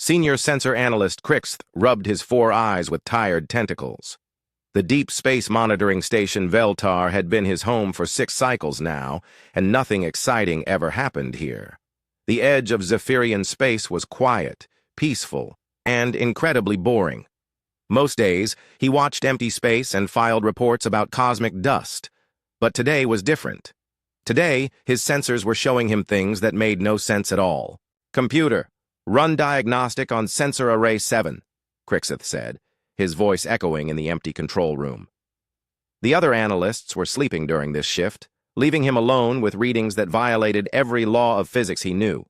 Senior sensor analyst Krixth rubbed his 4 eyes with tired tentacles. The deep space monitoring station Veltar had been his home for 6 cycles now, and nothing exciting ever happened here. The edge of Zephyrian space was quiet, peaceful, and incredibly boring. Most days, he watched empty space and filed reports about cosmic dust. But today was different. Today, his sensors were showing him things that made no sense at all. "Computer, run diagnostic on Sensor Array 7, Krixth said, his voice echoing in the empty control room. The other analysts were sleeping during this shift, leaving him alone with readings that violated every law of physics he knew.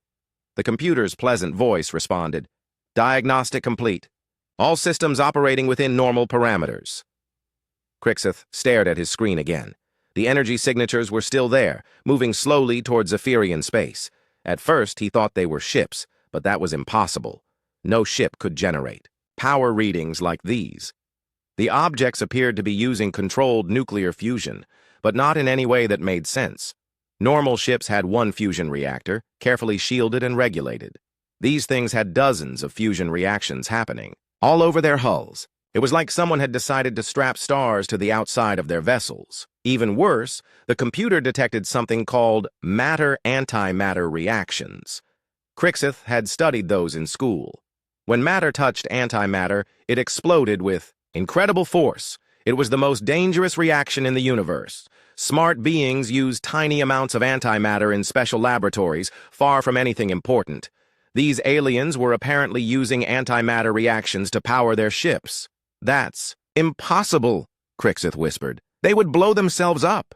The computer's pleasant voice responded, "Diagnostic complete. All systems operating within normal parameters." Krixth stared at his screen again. The energy signatures were still there, moving slowly towards Zephyrian space. At first, he thought they were ships, but that was impossible. No ship could generate power readings like these. The objects appeared to be using controlled nuclear fusion, but not in any way that made sense. Normal ships had one fusion reactor, carefully shielded and regulated. These things had dozens of fusion reactions happening, all over their hulls. It was like someone had decided to strap stars to the outside of their vessels. Even worse, the computer detected something called matter-antimatter reactions. Krixth had studied those in school. When matter touched antimatter, it exploded with incredible force. It was the most dangerous reaction in the universe. Smart beings use tiny amounts of antimatter in special laboratories, far from anything important. These aliens were apparently using antimatter reactions to power their ships. "That's impossible," Krixth whispered. "They would blow themselves up."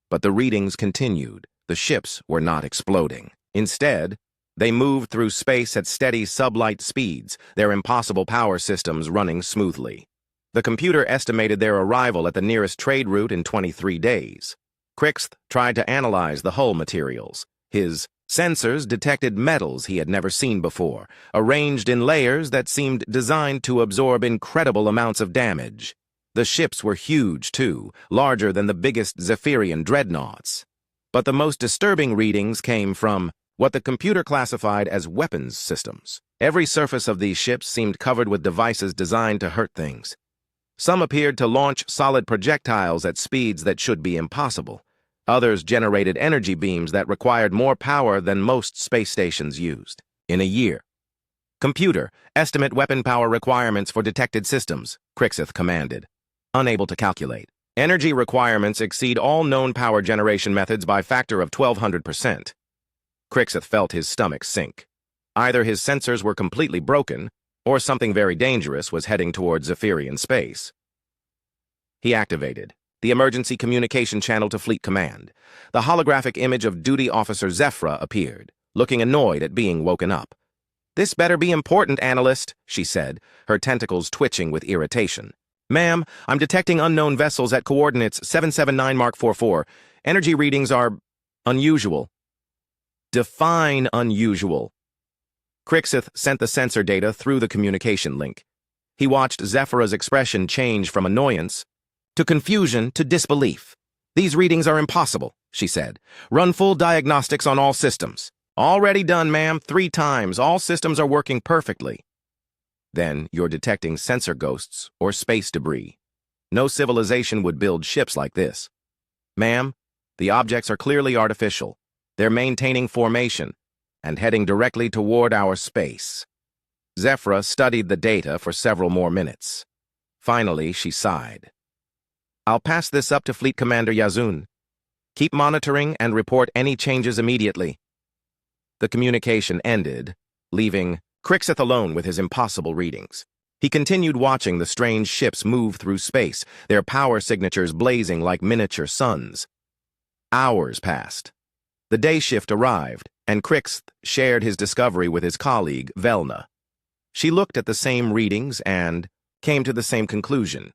But the readings continued. The ships were not exploding. Instead, they moved through space at steady sublight speeds, their impossible power systems running smoothly. The computer estimated their arrival at the nearest trade route in 23 days. Krixth tried to analyze the hull materials. His sensors detected metals he had never seen before, arranged in layers that seemed designed to absorb incredible amounts of damage. The ships were huge, too, larger than the biggest Zephyrian dreadnoughts. But the most disturbing readings came from what the computer classified as weapons systems. Every surface of these ships seemed covered with devices designed to hurt things. Some appeared to launch solid projectiles at speeds that should be impossible. Others generated energy beams that required more power than most space stations used. In a year. "Computer, estimate weapon power requirements for detected systems," Krixth commanded. Unable to calculate. "Energy requirements exceed all known power generation methods by factor of 1200%. Krixth felt his stomach sink. Either his sensors were completely broken, or something very dangerous was heading towards Zephyrian space. He activated the emergency communication channel to Fleet Command. The holographic image of Duty Officer Zephyra appeared, looking annoyed at being woken up. "This better be important, analyst," she said, her tentacles twitching with irritation. "Ma'am, I'm detecting unknown vessels at coordinates 779 Mark 44. Energy readings are unusual." "Define unusual." Krixth sent the sensor data through the communication link. He watched Zephyra's expression change from annoyance to confusion to disbelief. "These readings are impossible," she said. "Run full diagnostics on all systems." "Already done, ma'am, 3 times. All systems are working perfectly." "Then you're detecting sensor ghosts or space debris. No civilization would build ships like this." "Ma'am, the objects are clearly artificial. They're maintaining formation and heading directly toward our space." Zephyra studied the data for several more minutes. Finally, she sighed. "I'll pass this up to Fleet Commander Yazun. Keep monitoring and report any changes immediately." The communication ended, leaving Krixth alone with his impossible readings. He continued watching the strange ships move through space, their power signatures blazing like miniature suns. Hours passed. The day shift arrived, and Krixth shared his discovery with his colleague, Velna. She looked at the same readings and came to the same conclusion.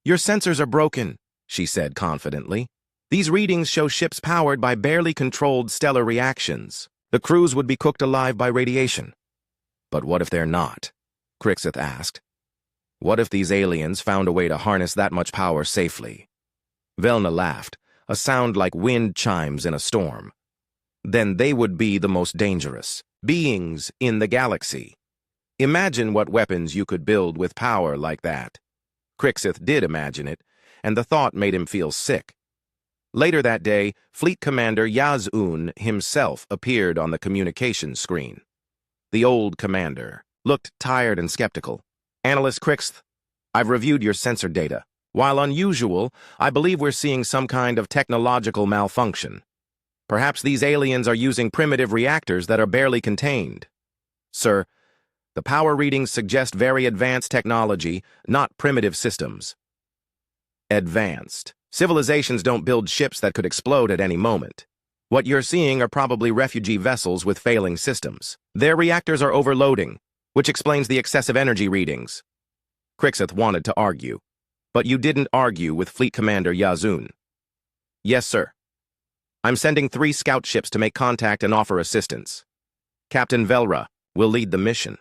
"Your sensors are broken," she said confidently. "These readings show ships powered by barely controlled stellar reactions. The crews would be cooked alive by radiation." "But what if they're not?" Krixth asked. "What if these aliens found a way to harness that much power safely?" Velna laughed, a sound like wind chimes in a storm. "Then they would be the most dangerous beings in the galaxy. Imagine what weapons you could build with power like that. Crixith did imagine it, and the thought made him feel sick. Later that day, Fleet Commander Yaz-Un himself appeared on the communications screen. The old commander looked tired and skeptical. Analyst Crixith, I've reviewed your sensor data. While unusual, I believe we're seeing some kind of technological malfunction. Perhaps these aliens are using primitive reactors that are barely contained. Sir, the power readings suggest very advanced technology, not primitive systems. Advanced. Civilizations don't build ships that could explode at any moment. What you're seeing are probably refugee vessels with failing systems. Their reactors are overloading, which explains the excessive energy readings. Crixith wanted to argue, but you didn't argue with Fleet Commander Yaz-Un. Yes, sir. I'm sending 3 scout ships to make contact and offer assistance. Captain Velra will lead the mission.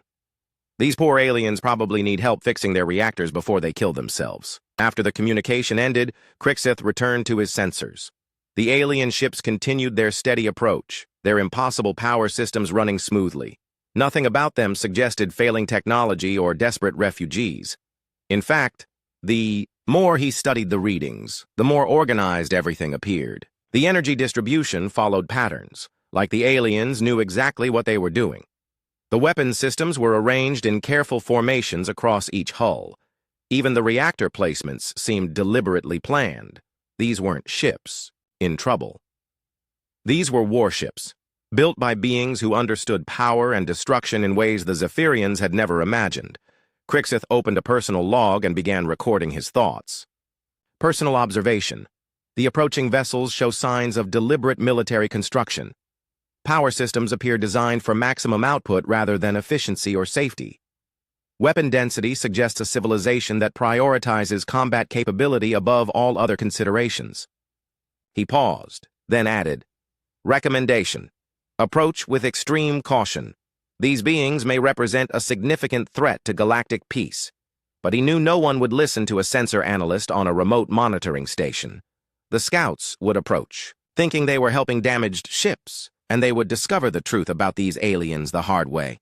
These poor aliens probably need help fixing their reactors before they kill themselves. After the communication ended, Crixith returned to his sensors. The alien ships continued their steady approach, their impossible power systems running smoothly. Nothing about them suggested failing technology or desperate refugees. In fact, the more he studied the readings, the more organized everything appeared. The energy distribution followed patterns, like the aliens knew exactly what they were doing. The weapon systems were arranged in careful formations across each hull. Even the reactor placements seemed deliberately planned. These weren't ships in trouble. These were warships, built by beings who understood power and destruction in ways the Zephyrians had never imagined. Crixith opened a personal log and began recording his thoughts. Personal observation. The approaching vessels show signs of deliberate military construction. Power systems appear designed for maximum output rather than efficiency or safety. Weapon density suggests a civilization that prioritizes combat capability above all other considerations. He paused, then added, Recommendation. Approach with extreme caution. These beings may represent a significant threat to galactic peace, but he knew no one would listen to a sensor analyst on a remote monitoring station. The scouts would approach, thinking they were helping damaged ships, and they would discover the truth about these aliens the hard way.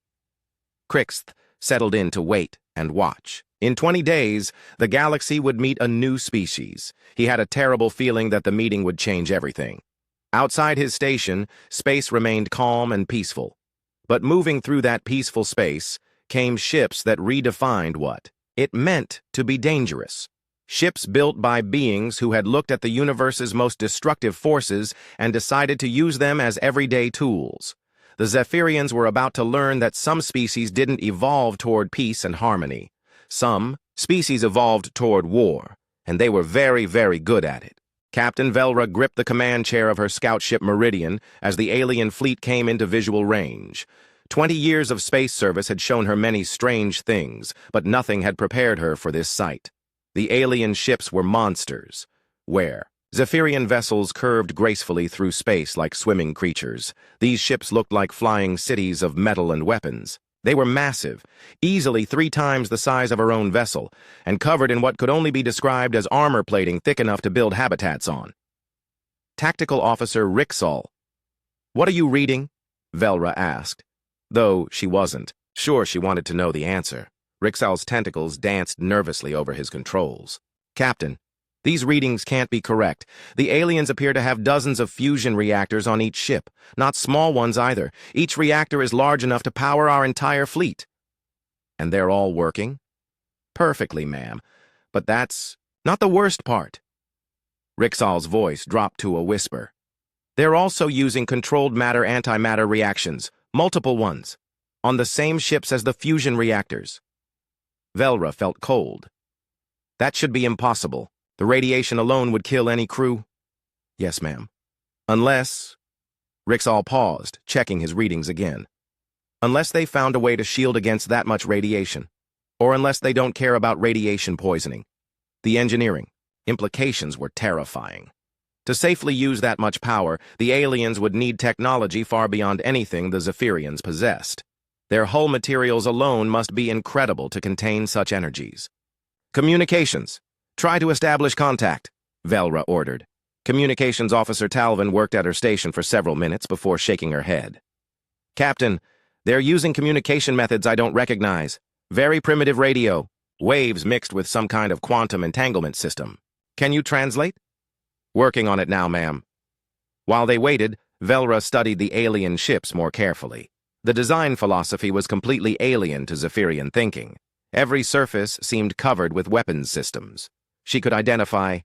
Crixith settled in to wait and watch. In 20 days, the galaxy would meet a new species. He had a terrible feeling that the meeting would change everything. Outside his station, space remained calm and peaceful. But moving through that peaceful space came ships that redefined what it meant to be dangerous. Ships built by beings who had looked at the universe's most destructive forces and decided to use them as everyday tools. The Zephyrians were about to learn that some species didn't evolve toward peace and harmony. Some species evolved toward war, and they were very, very good at it. Captain Velra gripped the command chair of her scout ship Meridian as the alien fleet came into visual range. 20 years of space service had shown her many strange things, but nothing had prepared her for this sight. The alien ships were monsters. Where? Zephyrian vessels curved gracefully through space like swimming creatures. These ships looked like flying cities of metal and weapons. They were massive, easily 3 times the size of her own vessel, and covered in what could only be described as armor plating thick enough to build habitats on. Tactical Officer Rixall. What are you reading? Velra asked, though she wasn't sure she wanted to know the answer. Rixall's tentacles danced nervously over his controls. Captain, these readings can't be correct. The aliens appear to have dozens of fusion reactors on each ship, not small ones either. Each reactor is large enough to power our entire fleet. And they're all working? Perfectly, ma'am. But that's not the worst part. Rixall's voice dropped to a whisper. They're also using controlled matter-antimatter reactions, multiple ones, on the same ships as the fusion reactors. Velra felt cold. That should be impossible. The radiation alone would kill any crew. Yes, ma'am. Unless... Rixall paused, checking his readings again. Unless they found a way to shield against that much radiation. Or unless they don't care about radiation poisoning. The engineering implications were terrifying. To safely use that much power, the aliens would need technology far beyond anything the Zephyrians possessed. Their hull materials alone must be incredible to contain such energies. Communications. Try to establish contact, Velra ordered. Communications Officer Talvin worked at her station for several minutes before shaking her head. Captain, They're using communication methods I don't recognize. Very primitive radio. Waves mixed with some kind of quantum entanglement system. Can you translate? Working on it now, ma'am. While they waited, Velra studied the alien ships more carefully. The design philosophy was completely alien to Zephyrian thinking. Every surface seemed covered with weapons systems. She could identify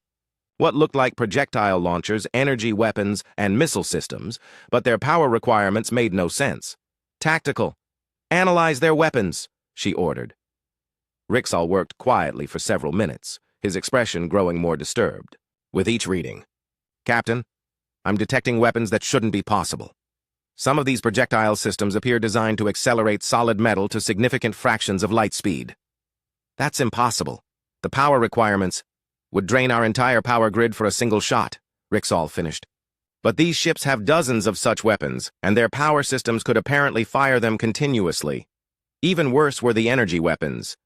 what looked like projectile launchers, energy weapons, and missile systems, but their power requirements made no sense. Tactical. Analyze their weapons, she ordered. Rixall worked quietly for several minutes, his expression growing more disturbed. With each reading, Captain, I'm detecting weapons that shouldn't be possible. Some of these projectile systems appear designed to accelerate solid metal to significant fractions of light speed. That's impossible. The power requirements would drain our entire power grid for a single shot, Rixall finished. But these ships have dozens of such weapons, and their power systems could apparently fire them continuously. Even worse were the energy weapons.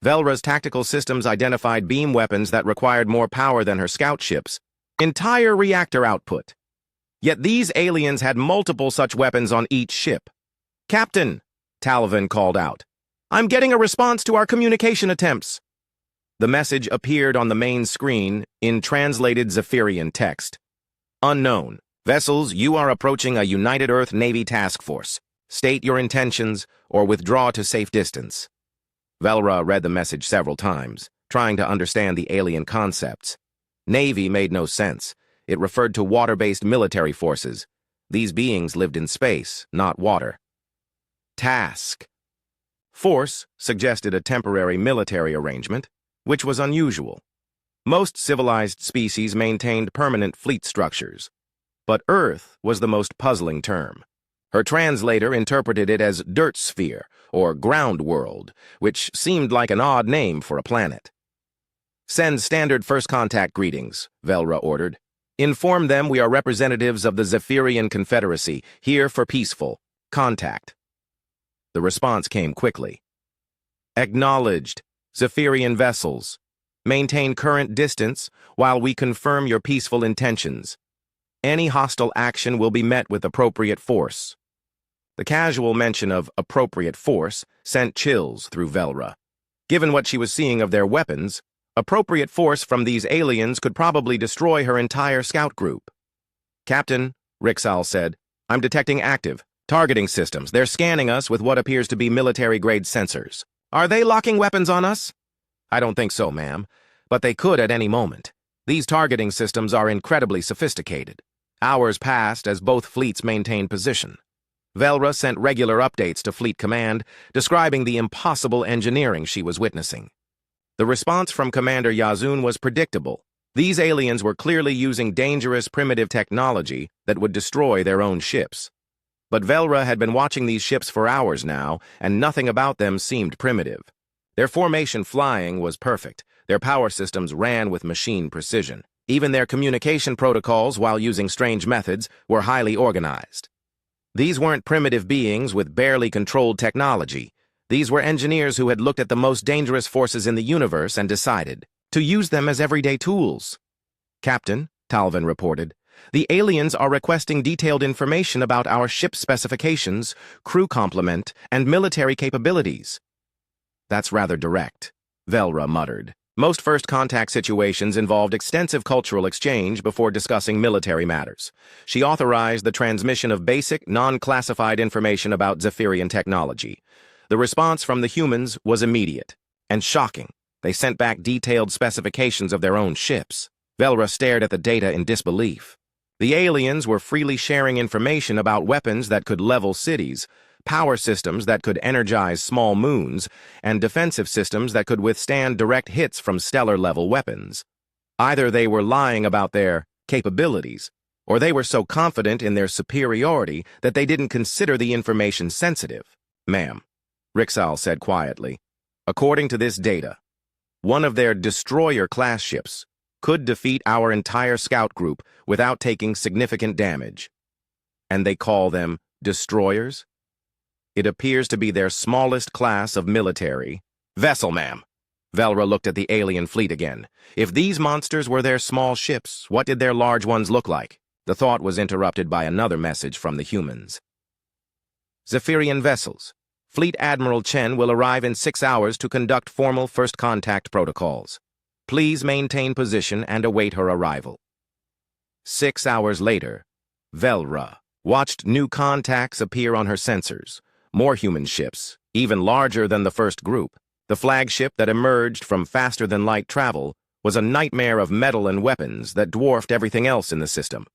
Velra's tactical systems identified beam weapons that required more power than her scout ships' entire reactor output. Yet these aliens had multiple such weapons on each ship. Captain, Talvin called out, I'm getting a response to our communication attempts. The message appeared on the main screen in translated Zephyrian text. Unknown. Vessels, you are approaching a United Earth Navy task force. State your intentions or withdraw to safe distance. Velra read the message several times, trying to understand the alien concepts. Navy made no sense. It referred to water-based military forces. These beings lived in space, not water. Task. Force suggested a temporary military arrangement, which was unusual. Most civilized species maintained permanent fleet structures. But Earth was the most puzzling term. Her translator interpreted it as dirt sphere, or ground world, which seemed like an odd name for a planet. Send standard first contact greetings, Velra ordered. Inform them we are representatives of the Zephyrian Confederacy, here for peaceful contact. The response came quickly. Acknowledged. Zephyrian vessels. Maintain current distance while we confirm your peaceful intentions. Any hostile action will be met with appropriate force. The casual mention of appropriate force sent chills through Velra. Given what she was seeing of their weapons, appropriate force from these aliens could probably destroy her entire scout group. Captain, Rixall said, I'm detecting active targeting systems. They're scanning us with what appears to be military-grade sensors. Are they locking weapons on us? I don't think so, ma'am, but they could at any moment. These targeting systems are incredibly sophisticated. Hours passed as both fleets maintained position. Velra sent regular updates to Fleet Command, describing the impossible engineering she was witnessing. The response from Commander Yazun was predictable. These aliens were clearly using dangerous primitive technology that would destroy their own ships. But Velra had been watching these ships for hours now, and nothing about them seemed primitive. Their formation flying was perfect. Their power systems ran with machine precision. Even their communication protocols, while using strange methods, were highly organized. These weren't primitive beings with barely controlled technology. These were engineers who had looked at the most dangerous forces in the universe and decided to use them as everyday tools. Captain, Talvin reported, the aliens are requesting detailed information about our ship specifications, crew complement, and military capabilities. That's rather direct, Velra muttered. Most first contact situations involved extensive cultural exchange before discussing military matters. She authorized the transmission of basic, non-classified information about Zephyrian technology. The response from the humans was immediate and shocking. They sent back detailed specifications of their own ships. Velra stared at the data in disbelief. The aliens were freely sharing information about weapons that could level cities, power systems that could energize small moons, and defensive systems that could withstand direct hits from stellar-level weapons. Either they were lying about their capabilities, or they were so confident in their superiority that they didn't consider the information sensitive. Ma'am, Rixall said quietly, according to this data, one of their destroyer-class ships could defeat our entire scout group without taking significant damage. And they call them destroyers? It appears to be their smallest class of military vessel, ma'am. Velra looked at the alien fleet again. If these monsters were their small ships, what did their large ones look like? The thought was interrupted by another message from the humans. Zephyrian vessels. Fleet Admiral Chen will arrive in 6 hours to conduct formal first contact protocols. Please maintain position and await her arrival. 6 hours later, Velra watched new contacts appear on her sensors. More human ships, even larger than the first group. The flagship that emerged from faster-than-light travel was a nightmare of metal and weapons that dwarfed everything else in the system.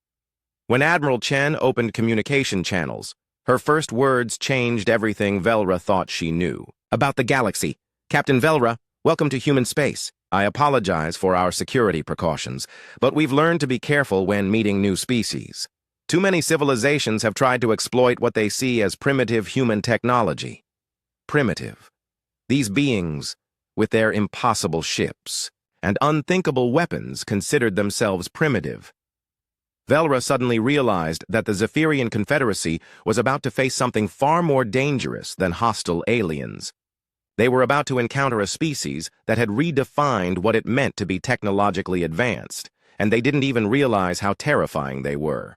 When Admiral Chen opened communication channels, her first words changed everything Velra thought she knew. About the galaxy. Captain Velra, welcome to human space. I apologize for our security precautions, but we've learned to be careful when meeting new species. Too many civilizations have tried to exploit what they see as primitive human technology. Primitive. These beings, with their impossible ships and unthinkable weapons, considered themselves primitive. Velra suddenly realized that the Zephyrian Confederacy was about to face something far more dangerous than hostile aliens. They were about to encounter a species that had redefined what it meant to be technologically advanced, and they didn't even realize how terrifying they were.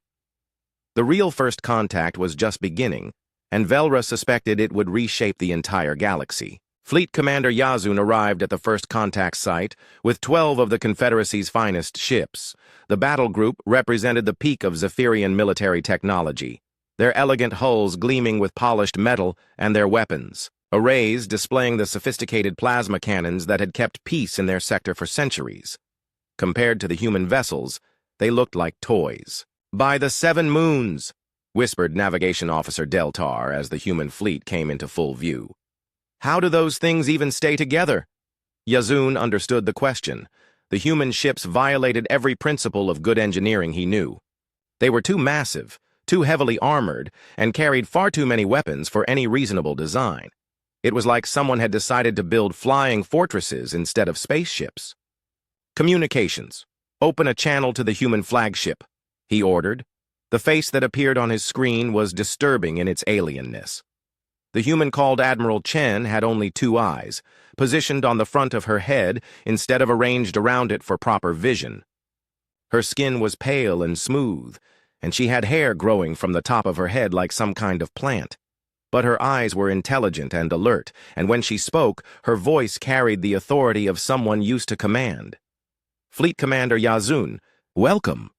The real first contact was just beginning, and Velra suspected it would reshape the entire galaxy. Fleet Commander Yazun arrived at the first contact site with 12 of the Confederacy's finest ships. The battle group represented the peak of Zephyrian military technology, their elegant hulls gleaming with polished metal and their weapons, arrays displaying the sophisticated plasma cannons that had kept peace in their sector for centuries. Compared to the human vessels, they looked like toys. "By the 7 moons," whispered Navigation Officer Deltar as the human fleet came into full view. "How do those things even stay together?" Yazun understood the question. The human ships violated every principle of good engineering he knew. They were too massive, too heavily armored, and carried far too many weapons for any reasonable design. It was like someone had decided to build flying fortresses instead of spaceships. "Communications. Open a channel to the human flagship," he ordered. The face that appeared on his screen was disturbing in its alienness. The human called Admiral Chen had only 2 eyes, positioned on the front of her head instead of arranged around it for proper vision. Her skin was pale and smooth, and she had hair growing from the top of her head like some kind of plant. But her eyes were intelligent and alert, and when she spoke, her voice carried the authority of someone used to command. "Fleet Commander Yazun, welcome.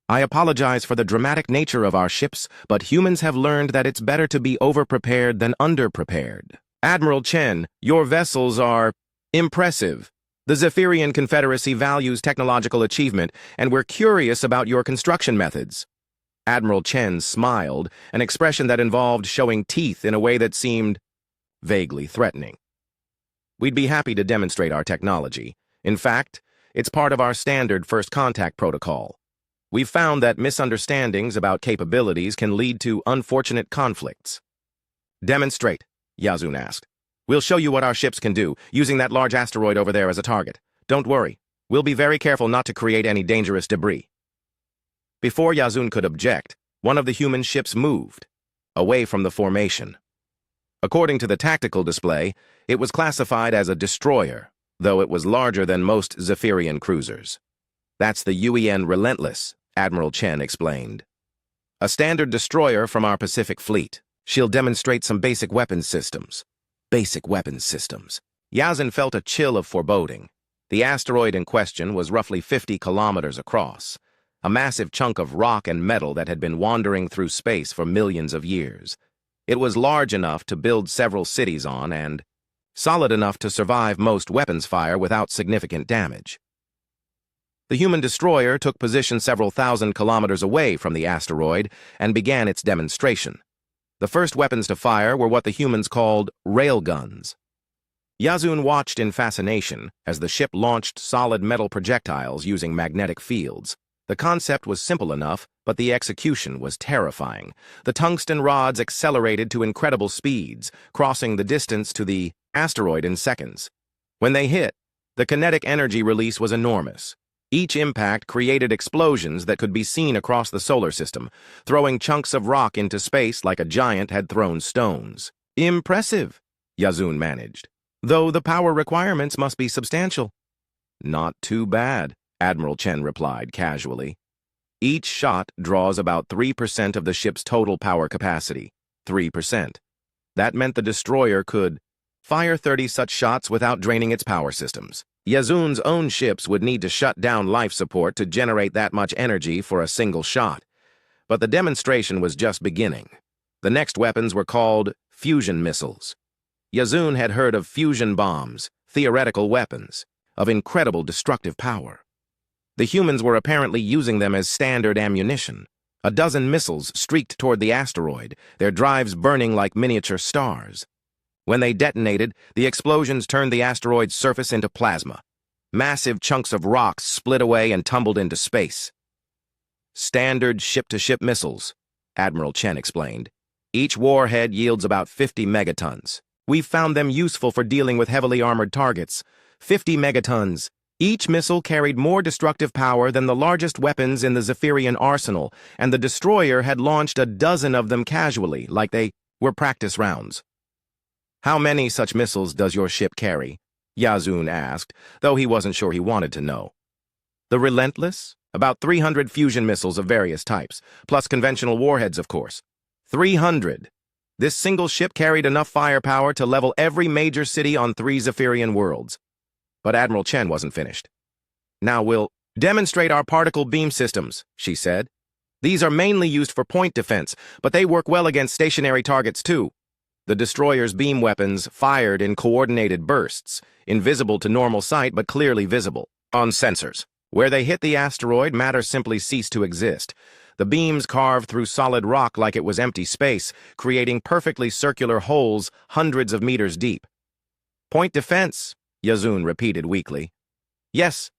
I apologize for the dramatic nature of our ships, but humans have learned that it's better to be overprepared than underprepared. Admiral Chen, your vessels are impressive. The Zephyrian Confederacy values technological achievement, and we're curious about your construction methods." Admiral Chen smiled, an expression that involved showing teeth in a way that seemed vaguely threatening. "We'd be happy to demonstrate our technology. In fact, it's part of our standard first contact protocol. We've found that misunderstandings about capabilities can lead to unfortunate conflicts." "Demonstrate," Yazun asked. "We'll show you what our ships can do, using that large asteroid over there as a target. Don't worry, we'll be very careful not to create any dangerous debris." Before Yazun could object, one of the human ships moved, away from the formation. According to the tactical display, it was classified as a destroyer, though it was larger than most Zephyrian cruisers. "That's the UEN Relentless," Admiral Chen explained. "A standard destroyer from our Pacific Fleet. She'll demonstrate some basic weapons systems." Basic weapons systems. Yazun felt a chill of foreboding. The asteroid in question was roughly 50 kilometers across, a massive chunk of rock and metal that had been wandering through space for millions of years. It was large enough to build several cities on and solid enough to survive most weapons fire without significant damage. The human destroyer took position several thousand kilometers away from the asteroid and began its demonstration. The first weapons to fire were what the humans called railguns. Yazun watched in fascination as the ship launched solid metal projectiles using magnetic fields. The concept was simple enough, but the execution was terrifying. The tungsten rods accelerated to incredible speeds, crossing the distance to the asteroid in seconds. When they hit, the kinetic energy release was enormous. Each impact created explosions that could be seen across the solar system, throwing chunks of rock into space like a giant had thrown stones. "Impressive," Yazun managed, "though the power requirements must be substantial." "Not too bad," Admiral Chen replied casually. "Each shot draws about 3% of the ship's total power capacity. 3%. That meant the destroyer could fire 30 such shots without draining its power systems. Yazun's own ships would need to shut down life support to generate that much energy for a single shot. But the demonstration was just beginning. The next weapons were called fusion missiles. Yazun had heard of fusion bombs, theoretical weapons, of incredible destructive power. The humans were apparently using them as standard ammunition. A dozen missiles streaked toward the asteroid, their drives burning like miniature stars. When they detonated, the explosions turned the asteroid's surface into plasma. Massive chunks of rocks split away and tumbled into space. Standard ship-to-ship missiles, Admiral Chen explained. Each warhead yields about 50 megatons. We've found them useful for dealing with heavily armored targets. 50 megatons. Each missile carried more destructive power than the largest weapons in the Zephyrian arsenal, and the destroyer had launched a dozen of them casually, like they were practice rounds. How many such missiles does your ship carry? Yazun asked, though he wasn't sure he wanted to know. The Relentless? About 300 fusion missiles of various types, plus conventional warheads, of course. 300. This single ship carried enough firepower to level every major city on 3 Zephyrian worlds. But Admiral Chen wasn't finished. Now we'll demonstrate our particle beam systems, she said. These are mainly used for point defense, but they work well against stationary targets too. The destroyer's beam weapons fired in coordinated bursts, invisible to normal sight but clearly visible on sensors. Where they hit the asteroid, matter simply ceased to exist. The beams carved through solid rock like it was empty space, creating perfectly circular holes hundreds of meters deep. Point defense, Yazun repeated weakly. Yes,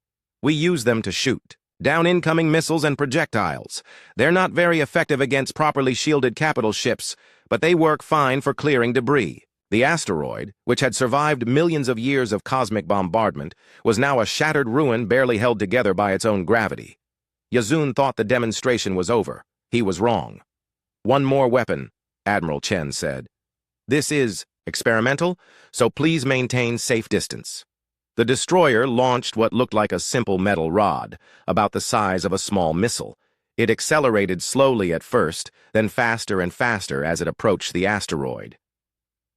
we use them to shoot down incoming missiles and projectiles. They're not very effective against properly shielded capital ships, but they work fine for clearing debris. The asteroid, which had survived millions of years of cosmic bombardment, was now a shattered ruin barely held together by its own gravity. Yazun thought the demonstration was over. He was wrong. One more weapon, Admiral Chen said. This is experimental, so please maintain safe distance. The destroyer launched what looked like a simple metal rod, about the size of a small missile. It accelerated slowly at first, then faster and faster as it approached the asteroid.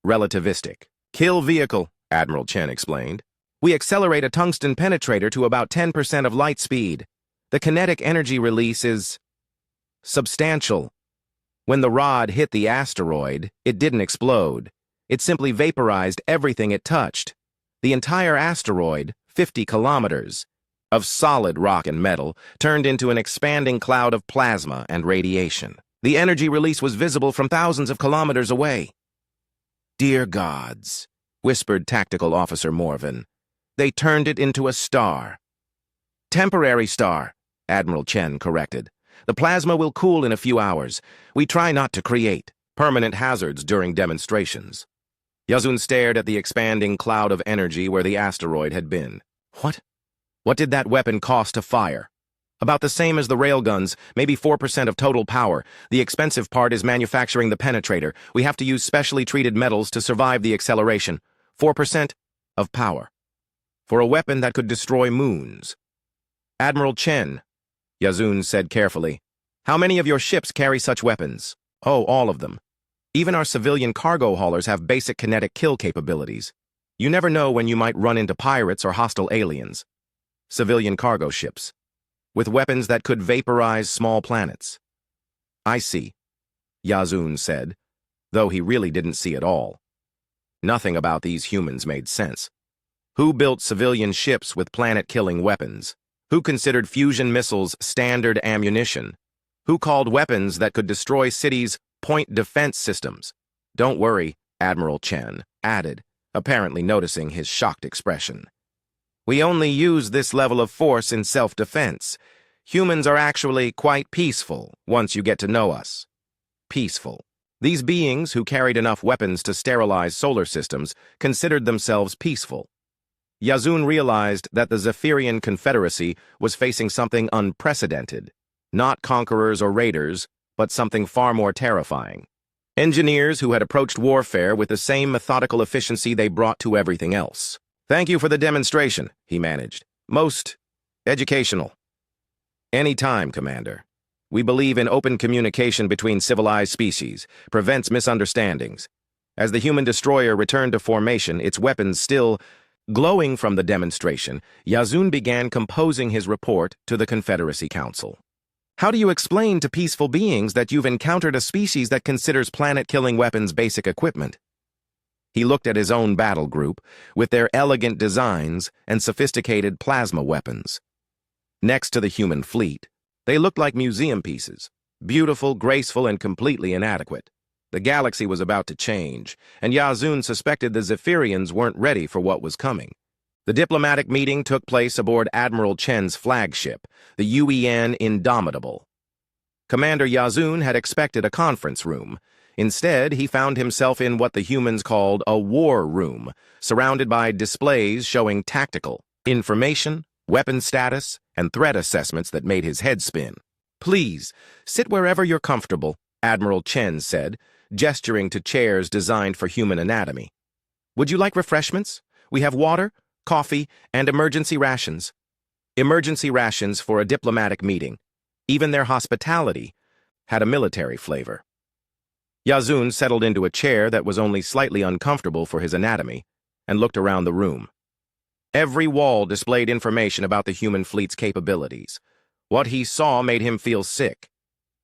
Relativistic. Kill vehicle, Admiral Chen explained. We accelerate a tungsten penetrator to about 10% of light speed. The kinetic energy release is substantial. When the rod hit the asteroid, it didn't explode. It simply vaporized everything it touched. The entire asteroid, 50 kilometers, of solid rock and metal, turned into an expanding cloud of plasma and radiation. The energy release was visible from thousands of kilometers away. Dear gods, whispered Tactical Officer Morvan. They turned it into a star. Temporary star, Admiral Chen corrected. The plasma will cool in a few hours. We try not to create permanent hazards during demonstrations. Yazun stared at the expanding cloud of energy where the asteroid had been. What? What did that weapon cost to fire? About the same as the railguns, maybe 4% of total power. The expensive part is manufacturing the penetrator. We have to use specially treated metals to survive the acceleration. 4% of power. For a weapon that could destroy moons. Admiral Chen, Yazun said carefully, how many of your ships carry such weapons? Oh, all of them. Even our civilian cargo haulers have basic kinetic kill capabilities. You never know when you might run into pirates or hostile aliens. Civilian cargo ships, with weapons that could vaporize small planets. I see, Yazun said, though he really didn't see it all. Nothing about these humans made sense. Who built civilian ships with planet-killing weapons? Who considered fusion missiles standard ammunition? Who called weapons that could destroy cities point defense systems? Don't worry, Admiral Chen added, apparently noticing his shocked expression. We only use this level of force in self-defense. Humans are actually quite peaceful once you get to know us. Peaceful. These beings who carried enough weapons to sterilize solar systems considered themselves peaceful. Yazun realized that the Zephyrian Confederacy was facing something unprecedented. Not conquerors or raiders, but something far more terrifying. Engineers who had approached warfare with the same methodical efficiency they brought to everything else. Thank you for the demonstration, he managed. Most educational. Any time, Commander. We believe in open communication between civilized species, prevents misunderstandings. As the human destroyer returned to formation, its weapons still glowing from the demonstration, Yazun began composing his report to the Confederacy Council. How do you explain to peaceful beings that you've encountered a species that considers planet-killing weapons basic equipment? He looked at his own battle group, with their elegant designs and sophisticated plasma weapons. Next to the human fleet, they looked like museum pieces, beautiful, graceful, and completely inadequate. The galaxy was about to change, and Yazun suspected the Zephyrians weren't ready for what was coming. The diplomatic meeting took place aboard Admiral Chen's flagship, the UEN Indomitable. Commander Yazun had expected a conference room. Instead, he found himself in what the humans called a war room, surrounded by displays showing tactical information, weapon status, and threat assessments that made his head spin. "Please, sit wherever you're comfortable," Admiral Chen said, gesturing to chairs designed for human anatomy. "Would you like refreshments? We have water, coffee, and emergency rations." Emergency rations for a diplomatic meeting. Even their hospitality had a military flavor. Yazun settled into a chair that was only slightly uncomfortable for his anatomy and looked around the room. Every wall displayed information about the human fleet's capabilities. What he saw made him feel sick.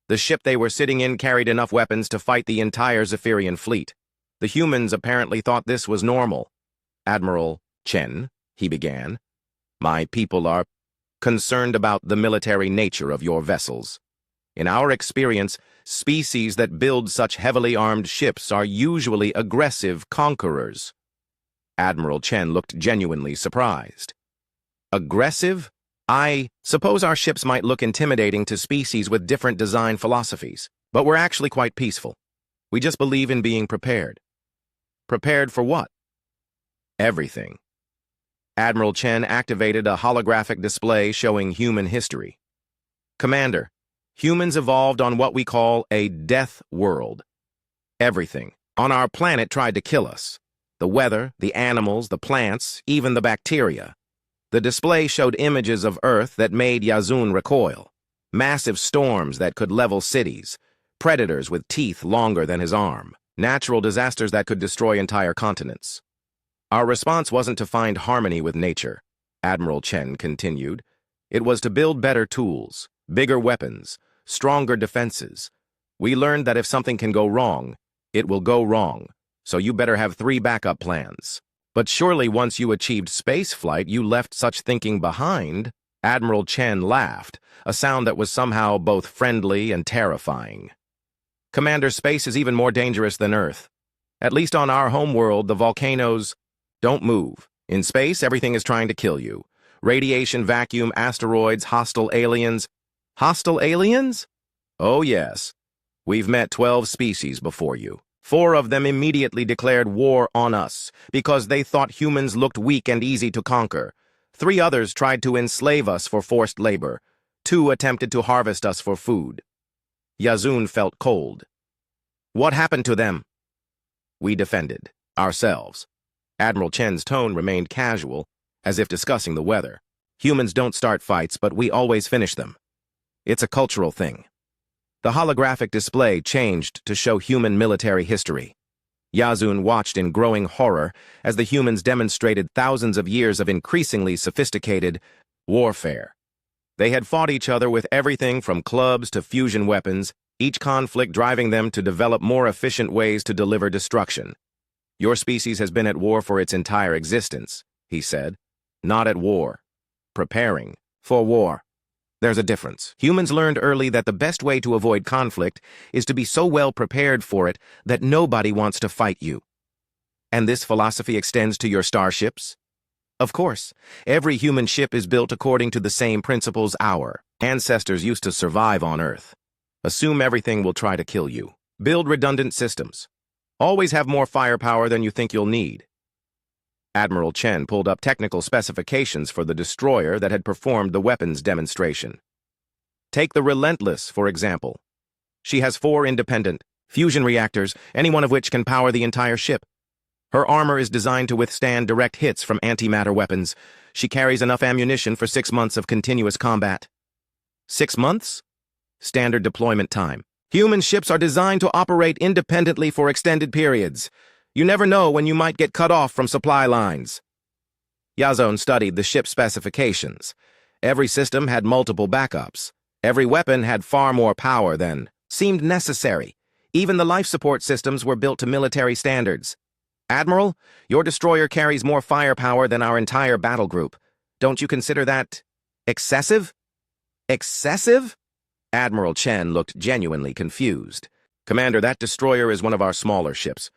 The ship they were sitting in carried enough weapons to fight the entire Zephyrian fleet. The humans apparently thought this was normal. "Admiral Chen," he began, "my people are concerned about the military nature of your vessels. In our experience, species that build such heavily armed ships are usually aggressive conquerors." Admiral Chen looked genuinely surprised. "Aggressive? I suppose our ships might look intimidating to species with different design philosophies, but we're actually quite peaceful. We just believe in being prepared." "Prepared for what?" "Everything." Admiral Chen activated a holographic display showing human history. "Commander, humans evolved on what we call a death world. Everything on our planet tried to kill us. The weather, the animals, the plants, even the bacteria. The display showed images of Earth that made Yazun recoil. Massive storms that could level cities, predators with teeth longer than his arm, natural disasters that could destroy entire continents. Our response wasn't to find harmony with nature," Admiral Chen continued. "It was to build better tools, bigger weapons, stronger defenses. We learned that if something can go wrong, it will go wrong, so you better have 3 backup plans. But surely once you achieved spaceflight, you left such thinking behind." Admiral Chen laughed, a sound that was somehow both friendly and terrifying. "Commander, space is even more dangerous than Earth. At least on our homeworld, the volcanoes don't move. In space, everything is trying to kill you. Radiation, vacuum, asteroids, hostile aliens." "Hostile aliens?" "Oh yes. We've met 12 species before you. 4 of them immediately declared war on us because they thought humans looked weak and easy to conquer. 3 others tried to enslave us for forced labor. 2 attempted to harvest us for food." Yazun felt cold. "What happened to them?" "We defended ourselves." Admiral Chen's tone remained casual, as if discussing the weather. "Humans don't start fights, but we always finish them. It's a cultural thing." The holographic display changed to show human military history. Yazun watched in growing horror as the humans demonstrated thousands of years of increasingly sophisticated warfare. They had fought each other with everything from clubs to fusion weapons, each conflict driving them to develop more efficient ways to deliver destruction. "Your species has been at war for its entire existence," he said. "Not at war. Preparing for war. There's a difference. Humans learned early that the best way to avoid conflict is to be so well prepared for it that nobody wants to fight you." "And this philosophy extends to your starships?" "Of course. Every human ship is built according to the same principles our ancestors used to survive on Earth. Assume everything will try to kill you. Build redundant systems. Always have more firepower than you think you'll need." Admiral Chen pulled up technical specifications for the destroyer that had performed the weapons demonstration. "Take the Relentless, for example. She has 4 independent fusion reactors, any one of which can power the entire ship. Her armor is designed to withstand direct hits from antimatter weapons. She carries enough ammunition for 6 months of continuous combat." 6 months? Standard deployment time. Human ships are designed to operate independently for extended periods. You never know when you might get cut off from supply lines. Yazon studied the ship specifications. Every system had multiple backups. Every weapon had far more power than seemed necessary. Even the life support systems were built to military standards. Admiral, your destroyer carries more firepower than our entire battle group. Don't you consider that excessive? Excessive? Admiral Chen looked genuinely confused. Commander, that destroyer is one of our smaller ships.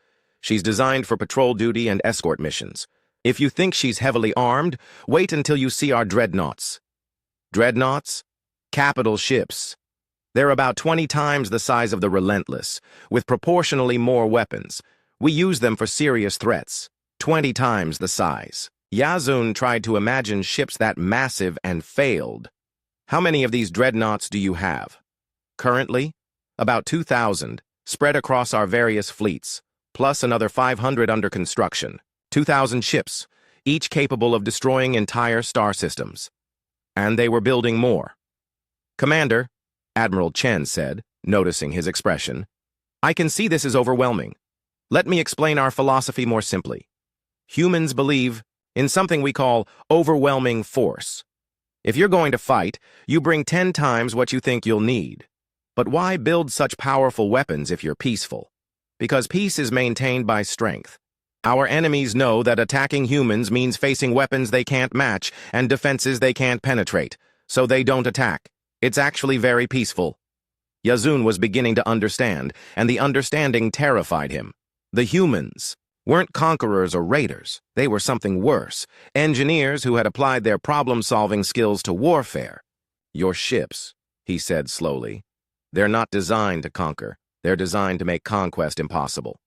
She's designed for patrol duty and escort missions. If you think she's heavily armed, wait until you see our dreadnoughts. Dreadnoughts? Capital ships. They're about 20 times the size of the Relentless, with proportionally more weapons. We use them for serious threats. 20 times the size. Yazun tried to imagine ships that massive and failed. How many of these dreadnoughts do you have? Currently? About 2,000, spread across our various fleets, plus another 500 under construction. 2,000 ships, each capable of destroying entire star systems. And they were building more. Commander, Admiral Chen said, noticing his expression, I can see this is overwhelming. Let me explain our philosophy more simply. Humans believe in something we call overwhelming force. If you're going to fight, you bring 10 times what you think you'll need. But why build such powerful weapons if you're peaceful? Because peace is maintained by strength. Our enemies know that attacking humans means facing weapons they can't match and defenses they can't penetrate, so they don't attack. It's actually very peaceful. Yazun was beginning to understand, and the understanding terrified him. The humans weren't conquerors or raiders. They were something worse, engineers who had applied their problem-solving skills to warfare. Your ships, he said slowly. They're not designed to conquer. They're designed to make conquest impossible.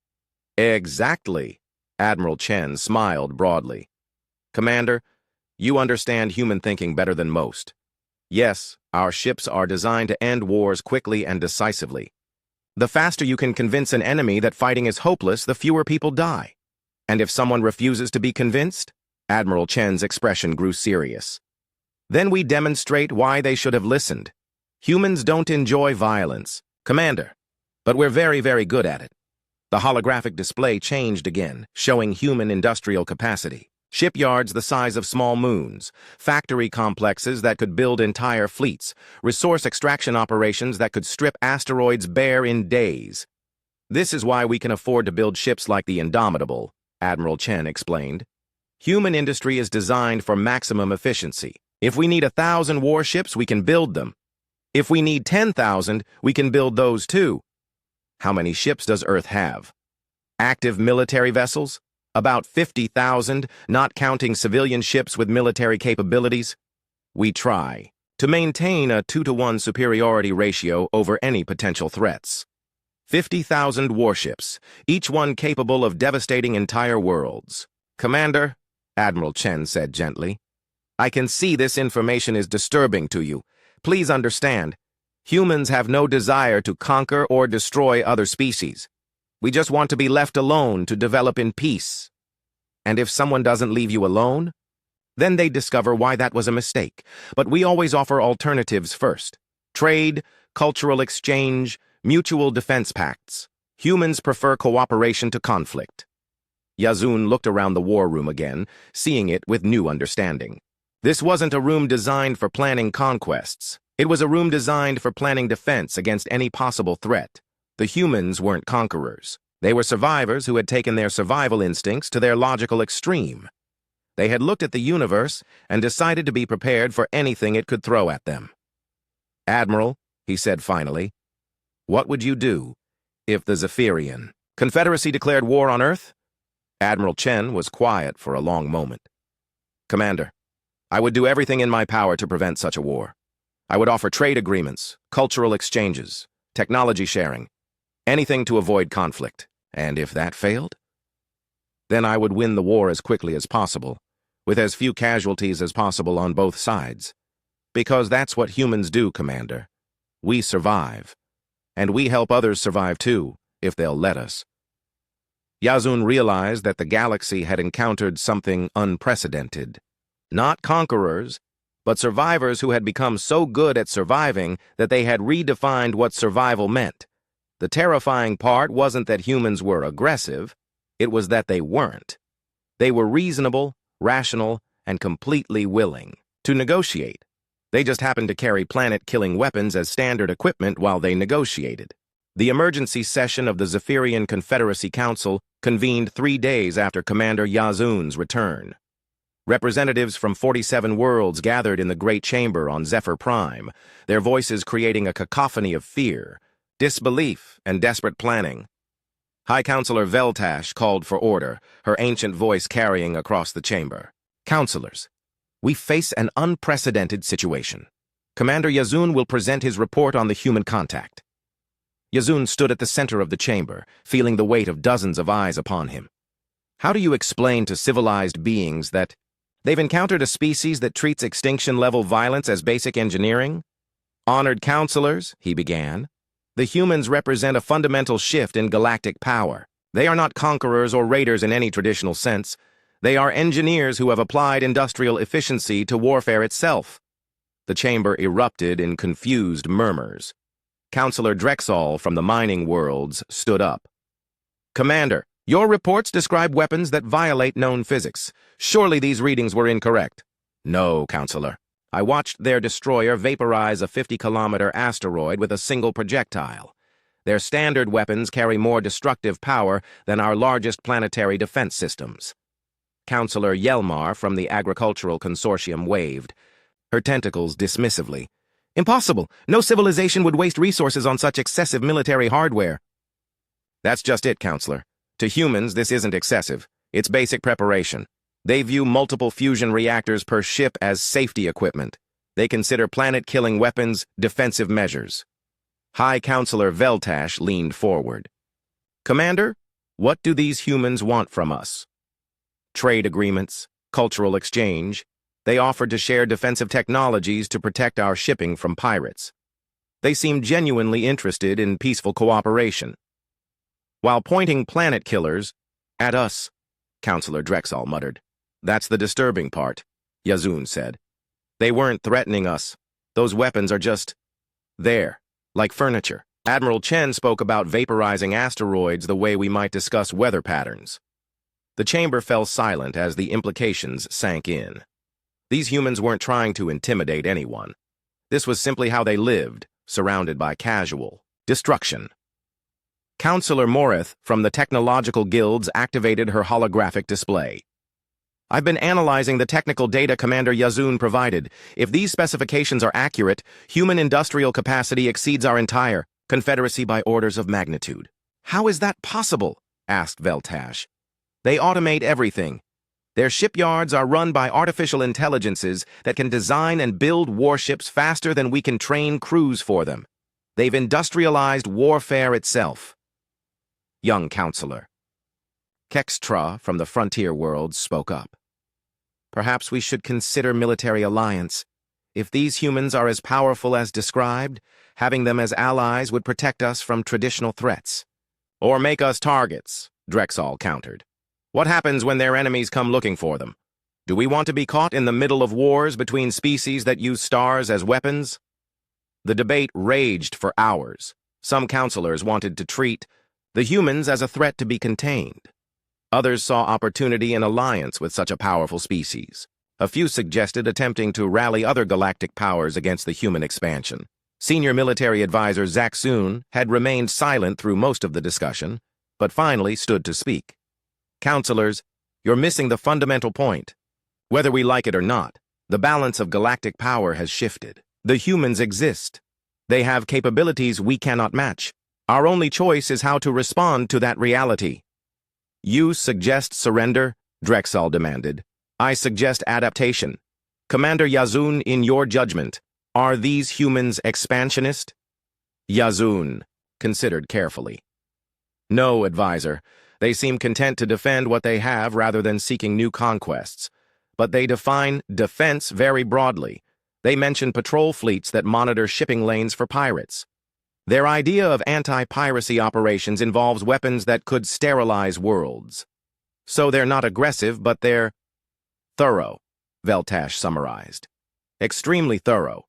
Exactly. Admiral Chen smiled broadly. Commander, you understand human thinking better than most. Yes, our ships are designed to end wars quickly and decisively. The faster you can convince an enemy that fighting is hopeless, the fewer people die. And if someone refuses to be convinced, Admiral Chen's expression grew serious. Then we demonstrate why they should have listened. Humans don't enjoy violence, Commander, but we're very, very good at it. The holographic display changed again, showing human industrial capacity. Shipyards the size of small moons, factory complexes that could build entire fleets, resource extraction operations that could strip asteroids bare in days. This is why we can afford to build ships like the Indomitable, Admiral Chen explained. Human industry is designed for maximum efficiency. If we need 1,000 warships, we can build them. If we need 10,000, we can build those too. How many ships does Earth have? Active military vessels? About 50,000, not counting civilian ships with military capabilities. We try to maintain a 2-to-1 superiority ratio over any potential threats. 50,000 warships, each one capable of devastating entire worlds. Commander, Admiral Chen said gently, I can see this information is disturbing to you. Please understand, humans have no desire to conquer or destroy other species. We just want to be left alone to develop in peace. And if someone doesn't leave you alone, then they discover why that was a mistake. But we always offer alternatives first. Trade, cultural exchange, mutual defense pacts. Humans prefer cooperation to conflict. Yazun looked around the war room again, seeing it with new understanding. This wasn't a room designed for planning conquests. It was a room designed for planning defense against any possible threat. The humans weren't conquerors. They were survivors who had taken their survival instincts to their logical extreme. They had looked at the universe and decided to be prepared for anything it could throw at them. Admiral, he said finally, what would you do if the Zephyrian Confederacy declared war on Earth? Admiral Chen was quiet for a long moment. Commander, I would do everything in my power to prevent such a war. I would offer trade agreements, cultural exchanges, technology sharing, anything to avoid conflict. And if that failed? Then I would win the war as quickly as possible, with as few casualties as possible on both sides. Because that's what humans do, Commander. We survive. And we help others survive too, if they'll let us. Yazun realized that the galaxy had encountered something unprecedented. Not conquerors, but survivors who had become so good at surviving that they had redefined what survival meant. The terrifying part wasn't that humans were aggressive. It was that they weren't. They were reasonable, rational, and completely willing to negotiate. They just happened to carry planet-killing weapons as standard equipment while they negotiated. The emergency session of the Zephyrian Confederacy Council convened 3 days after Commander Yazun's return. Representatives from 47 worlds gathered in the Great Chamber on Zephyr Prime, their voices creating a cacophony of fear, disbelief, and desperate planning. High Counselor Veltash called for order, her ancient voice carrying across the chamber. Counselors, we face an unprecedented situation. Commander Yazun will present his report on the human contact. Yazun stood at the center of the chamber, feeling the weight of dozens of eyes upon him. How do you explain to civilized beings that they've encountered a species that treats extinction-level violence as basic engineering? Honored counselors, he began, the humans represent a fundamental shift in galactic power. They are not conquerors or raiders in any traditional sense. They are engineers who have applied industrial efficiency to warfare itself. The chamber erupted in confused murmurs. Counselor Drexel from the mining worlds stood up. Commander, your reports describe weapons that violate known physics. Surely these readings were incorrect. No, Counselor. I watched their destroyer vaporize a 50-kilometer asteroid with a single projectile. Their standard weapons carry more destructive power than our largest planetary defense systems. Counselor Yelmar from the Agricultural Consortium waved, her tentacles dismissively. Impossible! No civilization would waste resources on such excessive military hardware. That's just it, Counselor. To humans, this isn't excessive. It's basic preparation. They view multiple fusion reactors per ship as safety equipment. They consider planet-killing weapons defensive measures. High Counselor Veltash leaned forward. Commander, what do these humans want from us? Trade agreements, cultural exchange. They offered to share defensive technologies to protect our shipping from pirates. They seemed genuinely interested in peaceful cooperation. While pointing planet killers at us, Counselor Drexel muttered. That's the disturbing part, Yazun said. They weren't threatening us. Those weapons are just there, like furniture. Admiral Chen spoke about vaporizing asteroids the way we might discuss weather patterns. The chamber fell silent as the implications sank in. These humans weren't trying to intimidate anyone. This was simply how they lived, surrounded by casual destruction. Counselor Morith from the Technological Guilds activated her holographic display. I've been analyzing the technical data Commander Yazun provided. If these specifications are accurate, human industrial capacity exceeds our entire Confederacy by orders of magnitude. How is that possible? Asked Veltash. They automate everything. Their shipyards are run by artificial intelligences that can design and build warships faster than we can train crews for them. They've industrialized warfare itself. Young Counselor. Kextra from the Frontier Worlds spoke up. Perhaps we should consider military alliance. If these humans are as powerful as described, having them as allies would protect us from traditional threats. Or make us targets, Drexel countered. What happens when their enemies come looking for them? Do we want to be caught in the middle of wars between species that use stars as weapons? The debate raged for hours. Some counselors wanted to treat the humans as a threat to be contained. Others saw opportunity in alliance with such a powerful species. A few suggested attempting to rally other galactic powers against the human expansion. Senior military advisor Zach Soon had remained silent through most of the discussion, but finally stood to speak. Counselors, you're missing the fundamental point. Whether we like it or not, the balance of galactic power has shifted. The humans exist. They have capabilities we cannot match. Our only choice is how to respond to that reality. You suggest surrender? Drexel demanded. I suggest adaptation. Commander Yazun, in your judgment, are these humans expansionist? Yazun considered carefully. No, advisor. They seem content to defend what they have rather than seeking new conquests. But they define defense very broadly. They mention patrol fleets that monitor shipping lanes for pirates. Their idea of anti-piracy operations involves weapons that could sterilize worlds. So they're not aggressive, but they're thorough, Veltash summarized. Extremely thorough.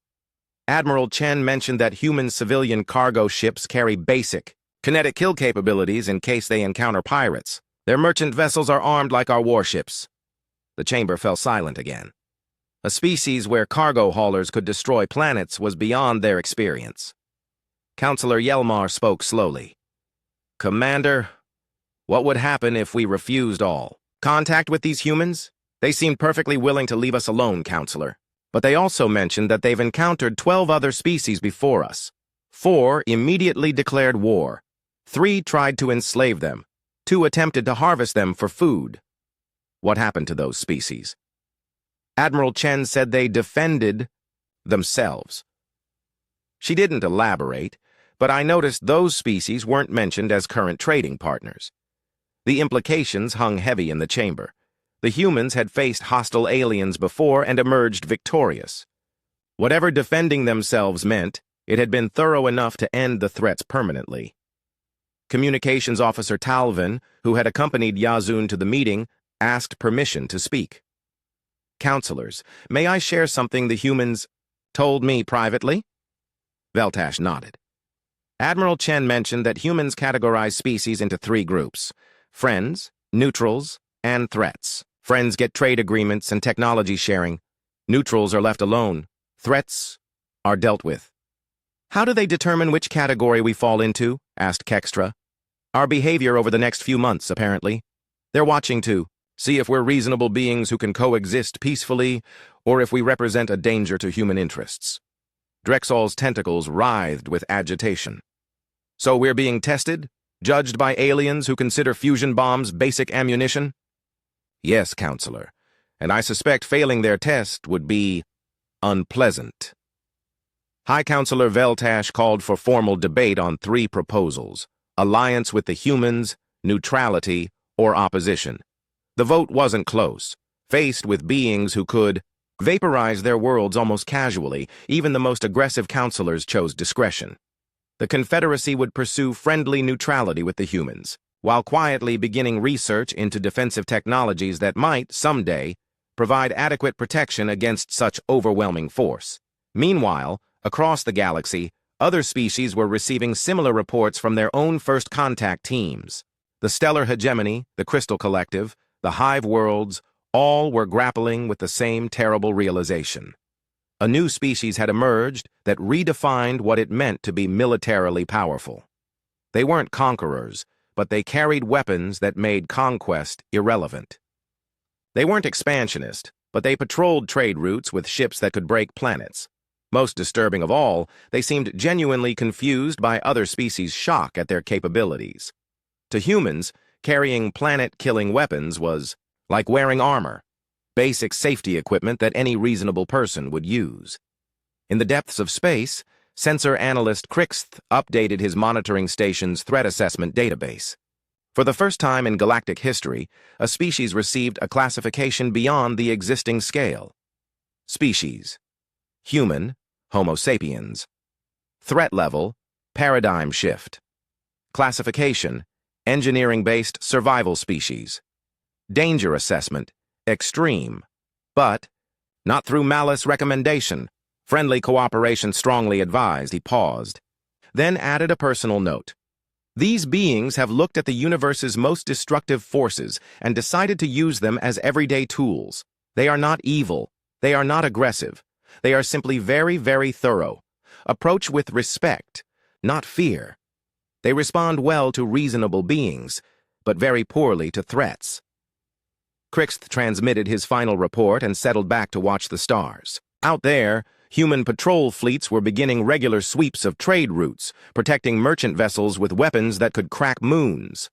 Admiral Chen mentioned that human civilian cargo ships carry basic kinetic kill capabilities in case they encounter pirates. Their merchant vessels are armed like our warships. The chamber fell silent again. A species where cargo haulers could destroy planets was beyond their experience. Counselor Yelmar spoke slowly. Commander, what would happen if we refused all contact with these humans? They seemed perfectly willing to leave us alone, Counselor. But they also mentioned that they've encountered 12 other species before us. 4 immediately declared war. 3 tried to enslave them. 2 attempted to harvest them for food. What happened to those species? Admiral Chen said they defended themselves. She didn't elaborate, but I noticed those species weren't mentioned as current trading partners. The implications hung heavy in the chamber. The humans had faced hostile aliens before and emerged victorious. Whatever defending themselves meant, it had been thorough enough to end the threats permanently. Communications Officer Talvin, who had accompanied Yazun to the meeting, asked permission to speak. Counselors, may I share something the humans told me privately? Veltash nodded. Admiral Chen mentioned that humans categorize species into 3 groups: friends, neutrals, and threats. Friends get trade agreements and technology sharing. Neutrals are left alone. Threats are dealt with. How do they determine which category we fall into? Asked Kekstra. Our behavior over the next few months, apparently. They're watching to see if we're reasonable beings who can coexist peacefully, or if we represent a danger to human interests. Drexel's tentacles writhed with agitation. So we're being tested? Judged by aliens who consider fusion bombs basic ammunition? Yes, Counselor, and I suspect failing their test would be unpleasant. High Counselor Veltash called for formal debate on 3 proposals: alliance with the humans, neutrality, or opposition. The vote wasn't close. Faced with beings who could vaporize their worlds almost casually, even the most aggressive counselors chose discretion. The Confederacy would pursue friendly neutrality with the humans, while quietly beginning research into defensive technologies that might, someday, provide adequate protection against such overwhelming force. Meanwhile, across the galaxy, other species were receiving similar reports from their own first contact teams. The Stellar Hegemony, the Crystal Collective, the Hive Worlds, all were grappling with the same terrible realization. A new species had emerged that redefined what it meant to be militarily powerful. They weren't conquerors, but they carried weapons that made conquest irrelevant. They weren't expansionist, but they patrolled trade routes with ships that could break planets. Most disturbing of all, they seemed genuinely confused by other species' shock at their capabilities. To humans, carrying planet-killing weapons was like wearing armor, basic safety equipment that any reasonable person would use. In the depths of space, sensor analyst Krixth updated his monitoring station's threat assessment database. For the first time in galactic history, a species received a classification beyond the existing scale. Species: human, Homo sapiens. Threat level: paradigm shift. Classification: engineering-based survival species. Danger assessment: extreme, but not through malice recommendation. Friendly cooperation strongly advised. He paused, then added a personal note. These beings have looked at the universe's most destructive forces and decided to use them as everyday tools. They are not evil. They are not aggressive. They are simply very, very thorough. Approach with respect, not fear. They respond well to reasonable beings, but very poorly to threats. Krixth transmitted his final report and settled back to watch the stars. Out there, human patrol fleets were beginning regular sweeps of trade routes, protecting merchant vessels with weapons that could crack moons.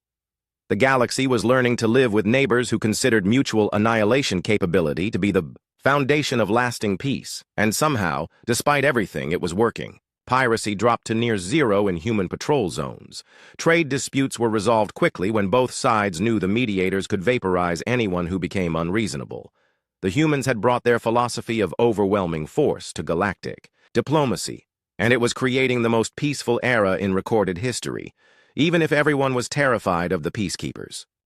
The galaxy was learning to live with neighbors who considered mutual annihilation capability to be the foundation of lasting peace, and somehow, despite everything, it was working. Piracy dropped to near zero in human patrol zones. Trade disputes were resolved quickly when both sides knew the mediators could vaporize anyone who became unreasonable. The humans had brought their philosophy of overwhelming force to galactic diplomacy, and it was creating the most peaceful era in recorded history, even if everyone was terrified of the peacekeepers.